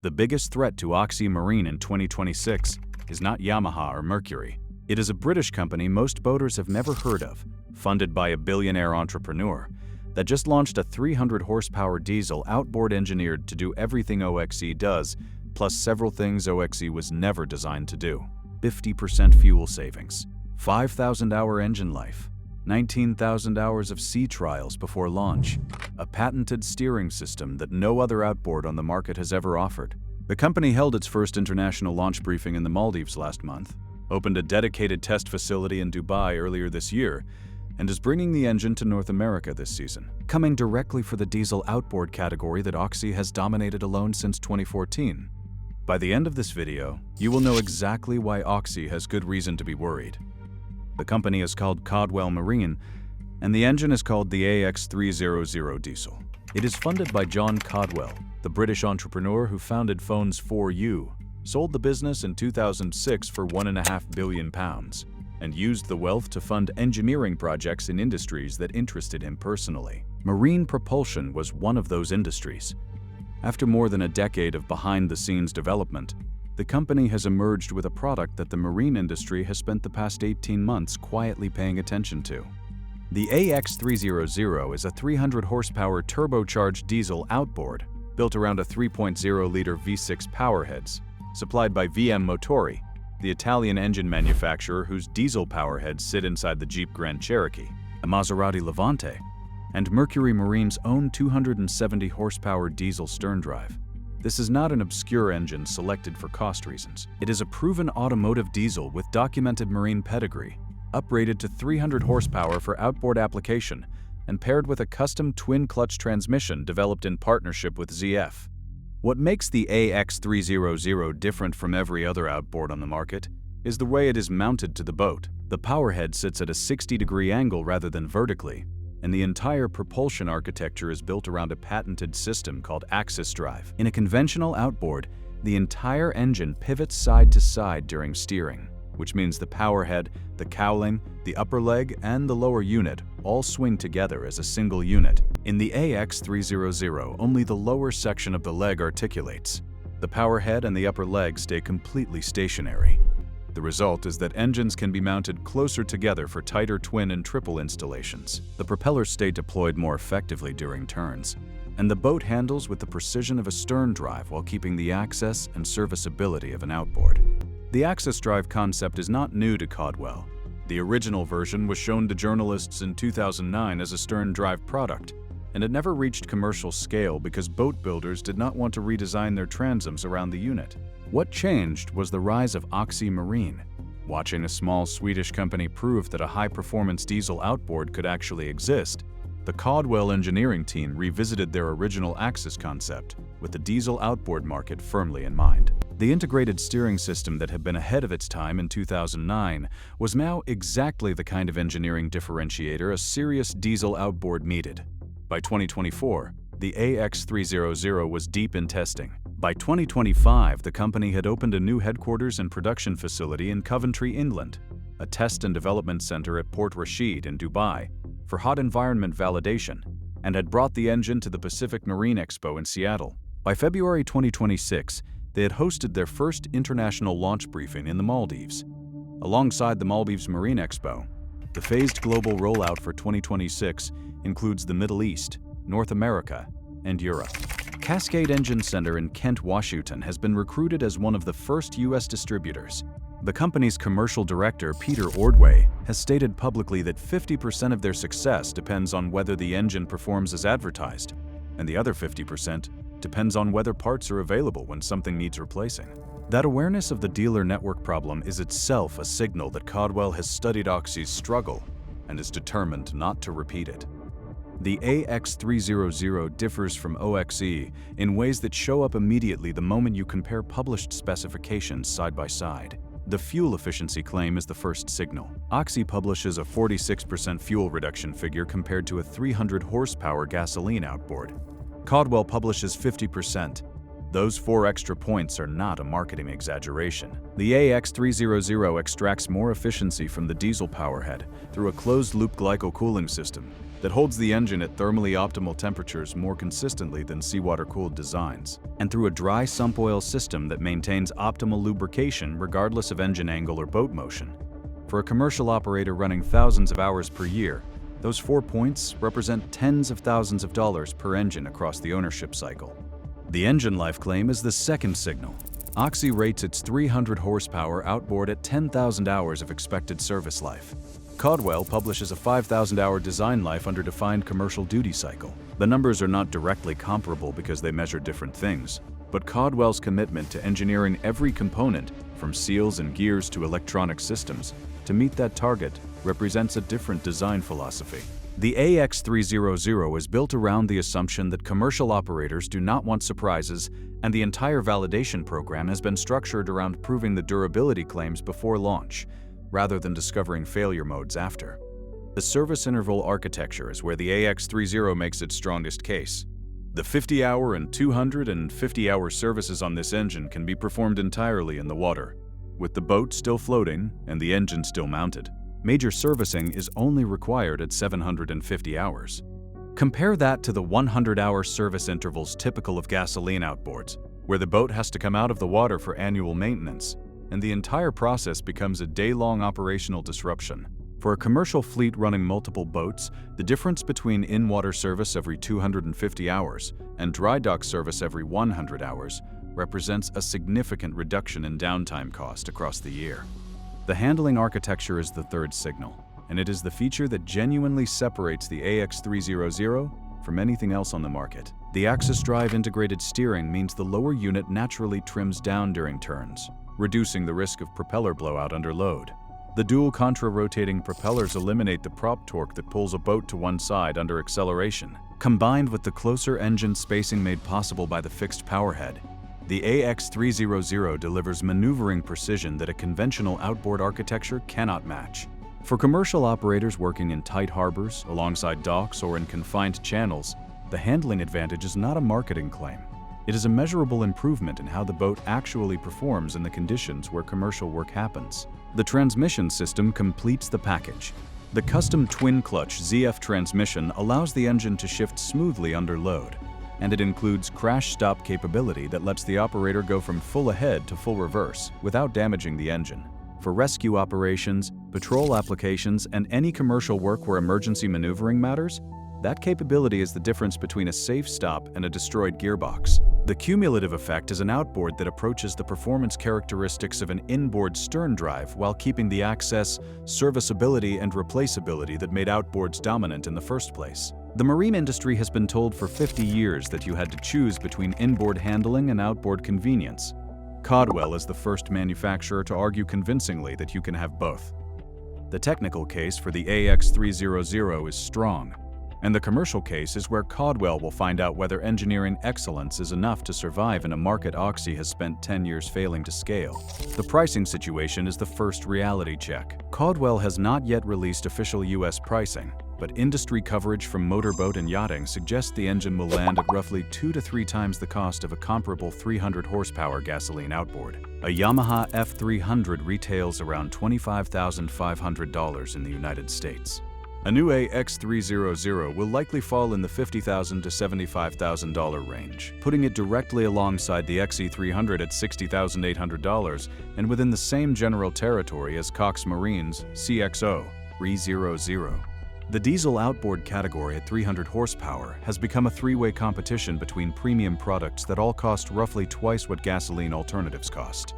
The biggest threat to OXE Marine in 2026 is not Yamaha or Mercury. It is a British company most boaters have never heard of, funded by a billionaire entrepreneur, that just launched a 300 horsepower diesel outboard engineered to do everything OXE does, plus several things OXE was never designed to do. 50% fuel savings, 5,000-hour engine life, 19,000 hours of sea trials before launch, a patented steering system that no other outboard on the market has ever offered. The company held its first international launch briefing in the Maldives last month, opened a dedicated test facility in Dubai earlier this year, and is bringing the engine to North America this season, coming directly for the diesel outboard category that OXE has dominated alone since 2014. By the end of this video, you will know exactly why OXE has good reason to be worried. The company is called Caudwell Marine, and the engine is called the AX300 diesel. It is funded by John Caudwell, the British entrepreneur who founded Phones 4U, sold the business in 2006 for £1.5 billion, and used the wealth to fund engineering projects in industries that interested him personally. Marine propulsion was one of those industries. After more than a decade of behind-the-scenes development, the company has emerged with a product that the marine industry has spent the past 18 months quietly paying attention to. The AX300 is a 300 horsepower turbocharged diesel outboard built around a 3.0-liter V6 powerheads, supplied by VM Motori, the Italian engine manufacturer whose diesel powerheads sit inside the Jeep Grand Cherokee, a Maserati Levante, and Mercury Marine's own 270 horsepower diesel stern drive. This is not an obscure engine selected for cost reasons. It is a proven automotive diesel with documented marine pedigree, uprated to 300 horsepower for outboard application, and paired with a custom twin-clutch transmission developed in partnership with ZF. What makes the AX300 different from every other outboard on the market is the way it is mounted to the boat. The powerhead sits at a 60-degree angle rather than vertically, and the entire propulsion architecture is built around a patented system called axis drive. In a conventional outboard, the entire engine pivots side to side during steering, which means the powerhead, the cowling, the upper leg, and the lower unit all swing together as a single unit. In the AX300, only the lower section of the leg articulates. The powerhead and the upper leg stay completely stationary. The result is that engines can be mounted closer together for tighter twin and triple installations. The propellers stay deployed more effectively during turns, and the boat handles with the precision of a stern drive while keeping the access and serviceability of an outboard. The axis drive concept is not new to Caudwell. The original version was shown to journalists in 2009 as a stern drive product, and it never reached commercial scale because boat builders did not want to redesign their transoms around the unit. What changed was the rise of OXE Marine. Watching a small Swedish company prove that a high-performance diesel outboard could actually exist, the Caudwell engineering team revisited their original axis concept with the diesel outboard market firmly in mind. The integrated steering system that had been ahead of its time in 2009 was now exactly the kind of engineering differentiator a serious diesel outboard needed. By 2024, the AX300 was deep in testing. By 2025, the company had opened a new headquarters and production facility in Coventry, England, a test and development center at Port Rashid in Dubai for hot environment validation, and had brought the engine to the Pacific Marine Expo in Seattle. By February 2026, they had hosted their first international launch briefing in the Maldives. Alongside the Maldives Marine Expo, the phased global rollout for 2026 includes the Middle East, North America, and Europe. Cascade Engine Center in Kent, Washington has been recruited as one of the first U.S. distributors. The company's commercial director, Peter Ordway, has stated publicly that 50% of their success depends on whether the engine performs as advertised, and the other 50% depends on whether parts are available when something needs replacing. That awareness of the dealer network problem is itself a signal that Caudwell has studied OXE's struggle and is determined not to repeat it. The AX300 differs from OXE in ways that show up immediately the moment you compare published specifications side by side. The fuel efficiency claim is the first signal. OXE publishes a 46% fuel reduction figure compared to a 300 horsepower gasoline outboard. Caudwell publishes 50%, Those 4 extra points are not a marketing exaggeration. The AX300 extracts more efficiency from the diesel powerhead through a closed-loop glycol cooling system that holds the engine at thermally optimal temperatures more consistently than seawater-cooled designs, and through a dry sump oil system that maintains optimal lubrication regardless of engine angle or boat motion. For a commercial operator running thousands of hours per year, those 4 points represent tens of thousands of dollars per engine across the ownership cycle. The engine life claim is the second signal. OXE rates its 300 horsepower outboard at 10,000 hours of expected service life. Caudwell publishes a 5,000-hour design life under defined commercial duty cycle. The numbers are not directly comparable because they measure different things, but Caudwell's commitment to engineering every component, from seals and gears to electronic systems, to meet that target represents a different design philosophy. The AX300 is built around the assumption that commercial operators do not want surprises, and the entire validation program has been structured around proving the durability claims before launch, rather than discovering failure modes after. The service interval architecture is where the AX30 makes its strongest case. The 50-hour and 250-hour services on this engine can be performed entirely in the water, with the boat still floating and the engine still mounted. Major servicing is only required at 750 hours. Compare that to the 100-hour service intervals typical of gasoline outboards, where the boat has to come out of the water for annual maintenance, and the entire process becomes a day-long operational disruption. For a commercial fleet running multiple boats, the difference between in-water service every 250 hours and dry dock service every 100 hours represents a significant reduction in downtime cost across the year. The handling architecture is the third signal, and it is the feature that genuinely separates the AX300 from anything else on the market. The axis drive integrated steering means the lower unit naturally trims down during turns, reducing the risk of propeller blowout under load. The dual contra-rotating propellers eliminate the prop torque that pulls a boat to one side under acceleration. Combined with the closer engine spacing made possible by the fixed powerhead, the AX300 delivers maneuvering precision that a conventional outboard architecture cannot match. For commercial operators working in tight harbors, alongside docks, or in confined channels, the handling advantage is not a marketing claim. It is a measurable improvement in how the boat actually performs in the conditions where commercial work happens. The transmission system completes the package. The custom twin-clutch ZF transmission allows the engine to shift smoothly under load, and it includes crash stop capability that lets the operator go from full ahead to full reverse without damaging the engine. For rescue operations, patrol applications, and any commercial work where emergency maneuvering matters, that capability is the difference between a safe stop and a destroyed gearbox. The cumulative effect is an outboard that approaches the performance characteristics of an inboard stern drive while keeping the access, serviceability, and replaceability that made outboards dominant in the first place. The marine industry has been told for 50 years that you had to choose between inboard handling and outboard convenience. Caudwell is the first manufacturer to argue convincingly that you can have both. The technical case for the AX300 is strong, and the commercial case is where Caudwell will find out whether engineering excellence is enough to survive in a market OXE has spent 10 years failing to scale. The pricing situation is the first reality check. Caudwell has not yet released official US pricing, but industry coverage from motorboat and yachting suggests the engine will land at roughly 2 to 3 times the cost of a comparable 300 horsepower gasoline outboard. A Yamaha F300 retails around $25,500 in the United States. A new AX300 will likely fall in the $50,000 to $75,000 range, putting it directly alongside the XE300 at $60,800 and within the same general territory as OXE Marine's CXO 300. The diesel outboard category at 300 horsepower has become a three-way competition between premium products that all cost roughly twice what gasoline alternatives cost.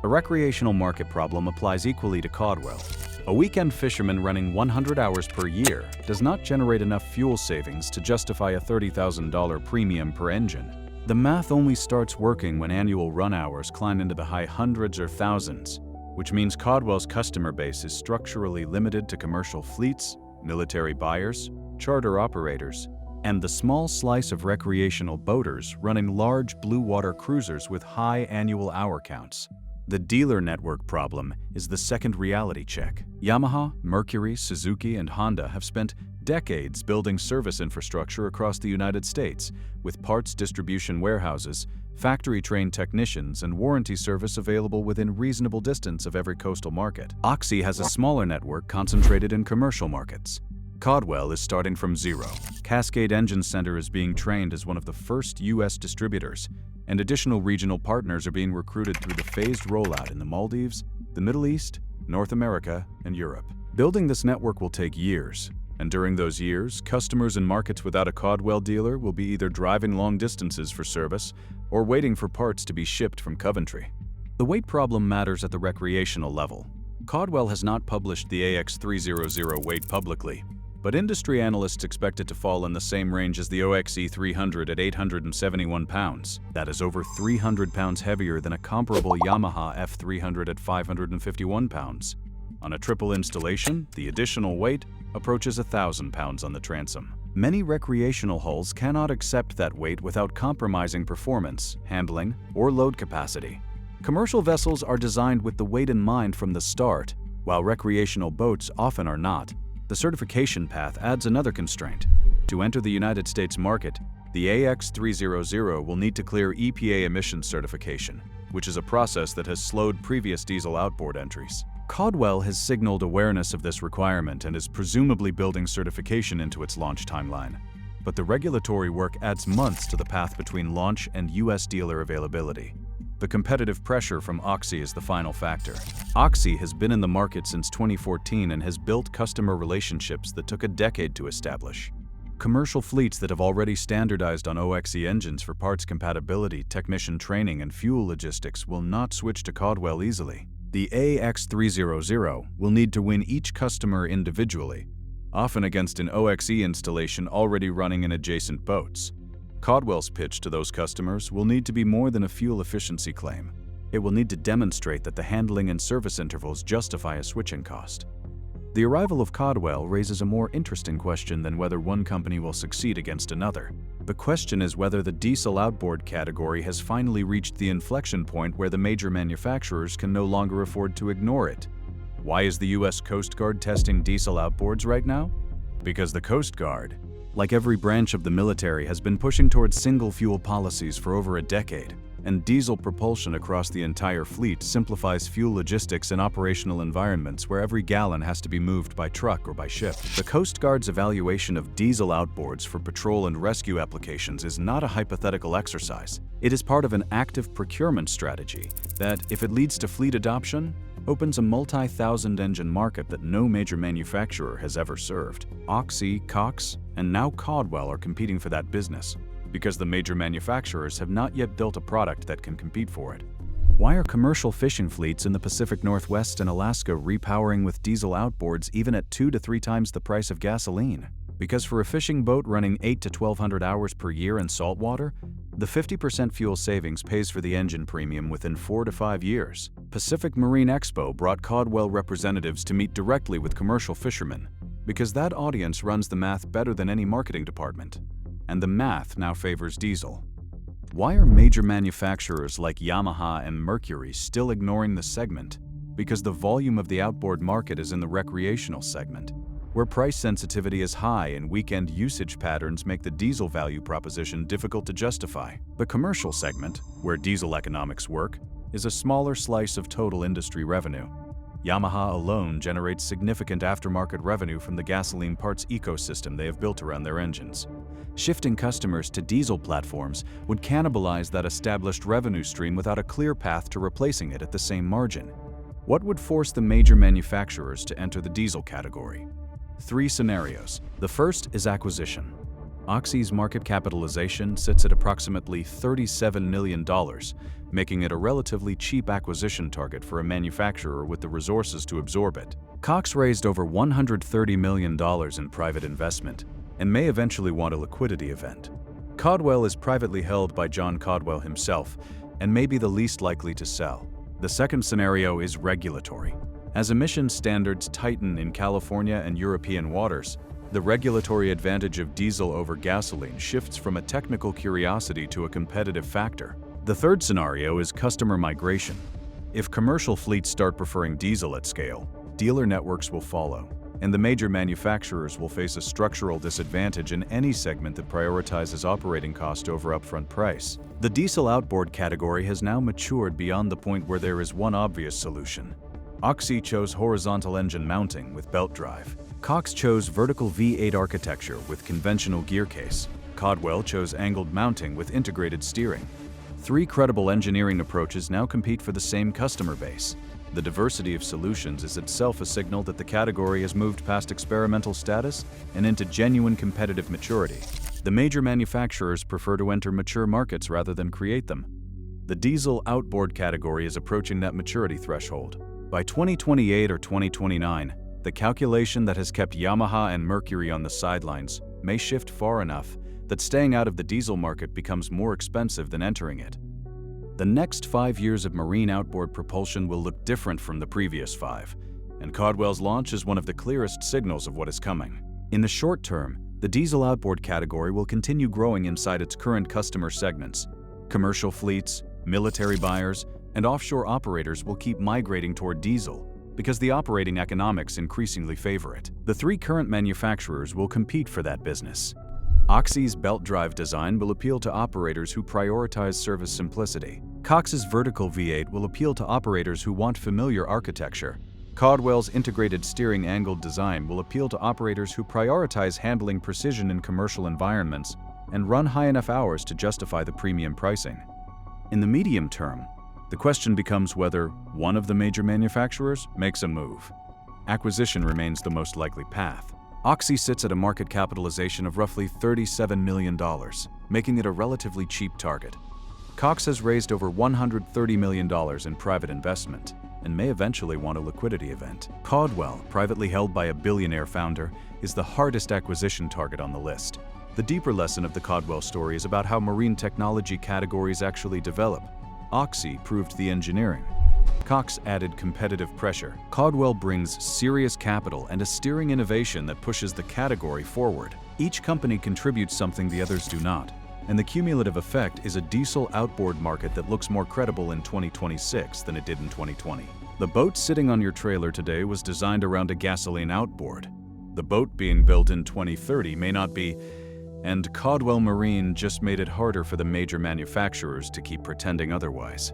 A recreational market problem applies equally to Caudwell. A weekend fisherman running 100 hours per year does not generate enough fuel savings to justify a $30,000 premium per engine. The math only starts working when annual run hours climb into the high hundreds or thousands, which means Caudwell's customer base is structurally limited to commercial fleets, military buyers, charter operators, and the small slice of recreational boaters running large blue water cruisers with high annual hour counts. The dealer network problem is the second reality check. Yamaha, Mercury, Suzuki, and Honda have spent decades building service infrastructure across the United States, with parts distribution warehouses, factory-trained technicians, and warranty service available within reasonable distance of every coastal market. OXE has a smaller network concentrated in commercial markets. Caudwell is starting from zero. Cascade Engine Center is being trained as one of the first U.S. distributors, and additional regional partners are being recruited through the phased rollout in the Maldives, the Middle East, North America, and Europe. Building this network will take years, and during those years, customers in markets without a Caudwell dealer will be either driving long distances for service or waiting for parts to be shipped from Coventry. The weight problem matters at the recreational level. Caudwell has not published the AX300 weight publicly, but industry analysts expect it to fall in the same range as the OXE 300 at 871 pounds. That is over 300 pounds heavier than a comparable Yamaha F300 at 551 pounds. On a triple installation, the additional weight approaches 1,000 pounds on the transom. Many recreational hulls cannot accept that weight without compromising performance, handling, or load capacity. Commercial vessels are designed with the weight in mind from the start, while recreational boats often are not. The certification path adds another constraint. To enter the United States market, the AX300 will need to clear EPA emissions certification, which is a process that has slowed previous diesel outboard entries. Caudwell has signaled awareness of this requirement and is presumably building certification into its launch timeline. But the regulatory work adds months to the path between launch and U.S. dealer availability. The competitive pressure from OXE is the final factor. OXE has been in the market since 2014 and has built customer relationships that took a decade to establish. Commercial fleets that have already standardized on OXE engines for parts compatibility, technician training, and fuel logistics will not switch to Caudwell easily. The AX300 will need to win each customer individually, often against an OXE installation already running in adjacent boats. Caudwell's pitch to those customers will need to be more than a fuel efficiency claim. It will need to demonstrate that the handling and service intervals justify a switching cost. The arrival of Caudwell raises a more interesting question than whether one company will succeed against another. The question is whether the diesel outboard category has finally reached the inflection point where the major manufacturers can no longer afford to ignore it. Why is the U.S. Coast Guard testing diesel outboards right now? Because the Coast Guard, like every branch of the military, has been pushing towards single-fuel policies for over a decade, and diesel propulsion across the entire fleet simplifies fuel logistics in operational environments where every gallon has to be moved by truck or by ship. The Coast Guard's evaluation of diesel outboards for patrol and rescue applications is not a hypothetical exercise. It is part of an active procurement strategy that, if it leads to fleet adoption, opens a multi-thousand engine market that no major manufacturer has ever served. OXE, Cox, and now Caudwell are competing for that business, because the major manufacturers have not yet built a product that can compete for it. Why are commercial fishing fleets in the Pacific Northwest and Alaska repowering with diesel outboards even at 2 to 3 times the price of gasoline? Because for a fishing boat running 8 to 1,200 hours per year in saltwater, the 50% fuel savings pays for the engine premium within 4 to 5 years. Pacific Marine Expo brought Caudwell representatives to meet directly with commercial fishermen, because that audience runs the math better than any marketing department. And the math now favors diesel. Why are major manufacturers like Yamaha and Mercury still ignoring the segment? Because the volume of the outboard market is in the recreational segment, where price sensitivity is high and weekend usage patterns make the diesel value proposition difficult to justify. The commercial segment, where diesel economics work, is a smaller slice of total industry revenue. Yamaha alone generates significant aftermarket revenue from the gasoline parts ecosystem they have built around their engines. Shifting customers to diesel platforms would cannibalize that established revenue stream without a clear path to replacing it at the same margin. What would force the major manufacturers to enter the diesel category? 3 scenarios. The first is acquisition. OXE's market capitalization sits at approximately $37 million, making it a relatively cheap acquisition target for a manufacturer with the resources to absorb it. Cox raised over $130 million in private investment and may eventually want a liquidity event. Caudwell is privately held by John Caudwell himself and may be the least likely to sell. The second scenario is regulatory. As emission standards tighten in California and European waters, the regulatory advantage of diesel over gasoline shifts from a technical curiosity to a competitive factor. The third scenario is customer migration. If commercial fleets start preferring diesel at scale, dealer networks will follow, and the major manufacturers will face a structural disadvantage in any segment that prioritizes operating cost over upfront price. The diesel outboard category has now matured beyond the point where there is one obvious solution. OXE chose horizontal engine mounting with belt drive. Cox chose vertical V8 architecture with conventional gear case. Caudwell chose angled mounting with integrated steering. Three credible engineering approaches now compete for the same customer base. The diversity of solutions is itself a signal that the category has moved past experimental status and into genuine competitive maturity. The major manufacturers prefer to enter mature markets rather than create them. The diesel outboard category is approaching that maturity threshold. By 2028 or 2029, the calculation that has kept Yamaha and Mercury on the sidelines may shift far enough that staying out of the diesel market becomes more expensive than entering it. The next 5 years of marine outboard propulsion will look different from the previous 5, and Caudwell's launch is one of the clearest signals of what is coming. In the short term, the diesel outboard category will continue growing inside its current customer segments. Commercial fleets, military buyers, and offshore operators will keep migrating toward diesel because the operating economics increasingly favor it. The three current manufacturers will compete for that business. OXE's belt drive design will appeal to operators who prioritize service simplicity. Cox's vertical V8 will appeal to operators who want familiar architecture. Caudwell's integrated steering angled design will appeal to operators who prioritize handling precision in commercial environments and run high enough hours to justify the premium pricing. In the medium term, the question becomes whether one of the major manufacturers makes a move. Acquisition remains the most likely path. OXE sits at a market capitalization of roughly $37 million, making it a relatively cheap target. Cox has raised over $130 million in private investment and may eventually want a liquidity event. Caudwell, privately held by a billionaire founder, is the hardest acquisition target on the list. The deeper lesson of the Caudwell story is about how marine technology categories actually develop. OXE proved the engineering. Cox added competitive pressure. Caudwell brings serious capital and a steering innovation that pushes the category forward. Each company contributes something the others do not, and the cumulative effect is a diesel outboard market that looks more credible in 2026 than it did in 2020. The boat sitting on your trailer today was designed around a gasoline outboard. The boat being built in 2030 may not be, and Caudwell Marine just made it harder for the major manufacturers to keep pretending otherwise.